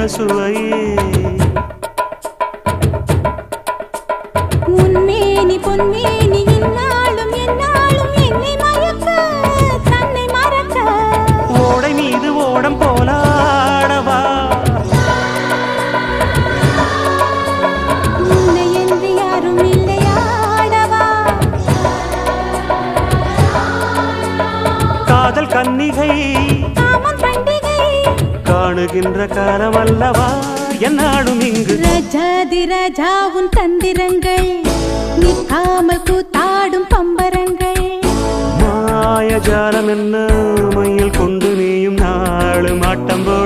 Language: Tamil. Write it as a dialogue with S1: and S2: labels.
S1: என்ன சுவையே
S2: உன்மேனி பொன்மேனி இந்நாளும் எந்நாளும் என்னை மயக்க தன்னை மறக்க
S1: ஓடை மீது ஓடம் போலாடவா
S2: உன்னை என்று யாரும் இல்லையாடவா
S1: காதல் கன்னிகை
S2: காமம் பண்டிகை
S1: காணுகின்ற காலம் அல்லவா என்னாடும் இங்கு
S2: ரஜாதி ராஜாவும் தந்திரங்கள் நிற்காமல் கூத்தாடும் பம்பரங்கள்
S1: மாயஜாலம் என்ன மையில் கொண்டு நீயும் நாளும் ஆட்டம் போட